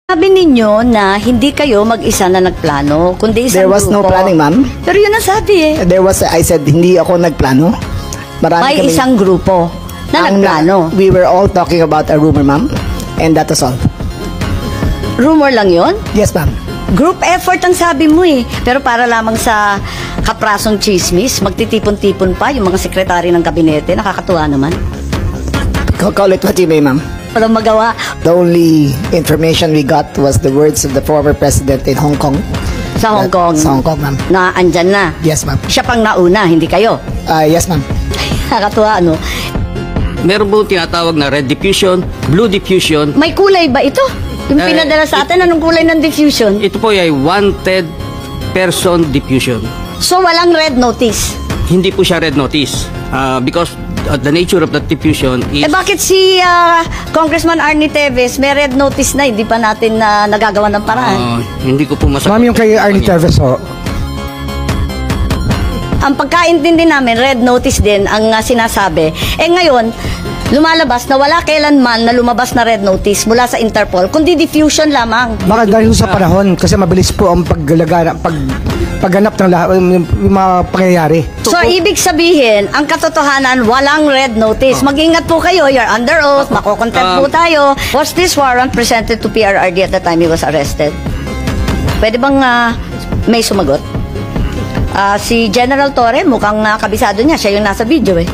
Sabi ninyo na hindi kayo mag-isa na nagplano, kundi isang There was no grupo. planning, ma'am. Pero yun ang sabi eh. I said, hindi ako nagplano. May isang grupo na nagplano. We were all talking about a rumor, ma'am. And that was all. Rumor lang yun? Yes, ma'am. Group effort ang sabi mo eh. Pero para lamang sa kaprasong chismis, magtitipon-tipon pa yung mga sekretary ng kabinete. Nakakatuwa naman. Call it what you may, ma'am. Walang magawa. The only information we got was the words of the former president in Hong Kong. Sa Hong Kong. Sa Hong Kong, ma'am. Na andyan na. Yes, ma'am. Siya pang nauna, hindi kayo. Yes, ma'am. Nakakatuwa, ano? Meron po tinatawag na red diffusion, blue diffusion. May kulay ba ito? Yung pinadala sa atin, anong kulay ng diffusion? Ito po ay wanted person diffusion. So, walang red notice. Hindi po siya red notice. Because the nature of that diffusion is... Bakit si Congressman Arnie Teves may red notice na, hindi pa natin nagagawa ng paraan? Hindi ko po masagot. Ma'am, yung kay Arnie Teves, Ang pagkaintindi namin, red notice din ang sinasabi. ngayon, lumalabas na wala kailanman na lumabas na red notice mula sa Interpol, kundi diffusion lamang. baka dahil sa panahon, kasi mabilis po ang pagganap ng yung mga pangyayari. So, ibig sabihin, ang katotohanan, walang red notice. Mag-ingat po kayo, you're under oath, makokontempt po tayo. Was this warrant presented to PRRD at the time he was arrested? Pwede bang may sumagot? Si General Torre, mukhang kabisado niya, siya yung nasa video eh.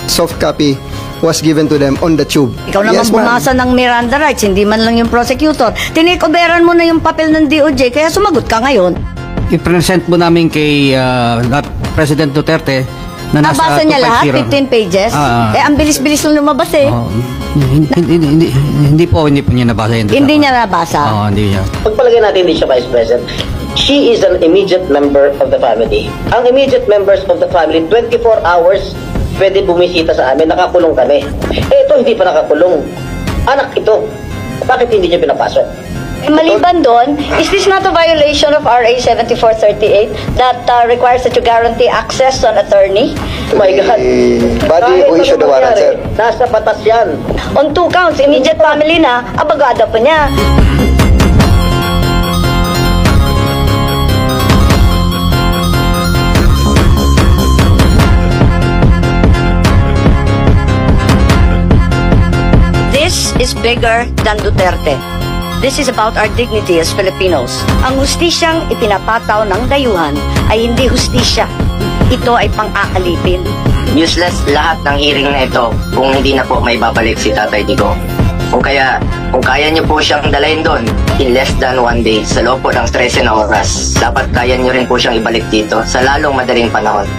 Soft copy was given to them on the tube. Ikaw naman Yes, ma'am. bumasa ng Miranda rights, hindi man lang yung prosecutor. Tinikoberan mo na yung papel ng DOJ, kaya sumagot ka ngayon. I-present mo namin kay President Duterte na nasa Nabasa niya lahat, 15 pages? Ang bilis-bilis lang lumabas eh. Hindi po niya nabasa yun. Hindi niya nabasa. Hindi niya. Pagpalagay natin hindi siya vice president, she is an immediate member of the family. Ang immediate members of the family, 24 hours pwede bumisita sa amin, nakakulong kami. Ito hindi pa nakakulong. Anak ito. Bakit hindi niya pinapasok? Maliban doon, is this not a violation of RA 7438 that requires that you guarantee access to an attorney? Oh my God. Body who issued the warrant, sir. Nasa batas yan. On 2 counts, immediate family na, abagada pa niya. This is bigger than Duterte. This is about our dignity as Filipinos. Ang hustisyang ipinapataw ng dayuhan ay hindi hustisya. Ito ay pang-aalipin. Useless lahat ng hearing na ito kung hindi na po may babalik si Tatay Digong. Kung kaya niyo po siyang dalayin doon in less than 1 day sa loob po ng 13 na oras, dapat kaya niyo rin po siyang ibalik dito sa lalong madaling panahon.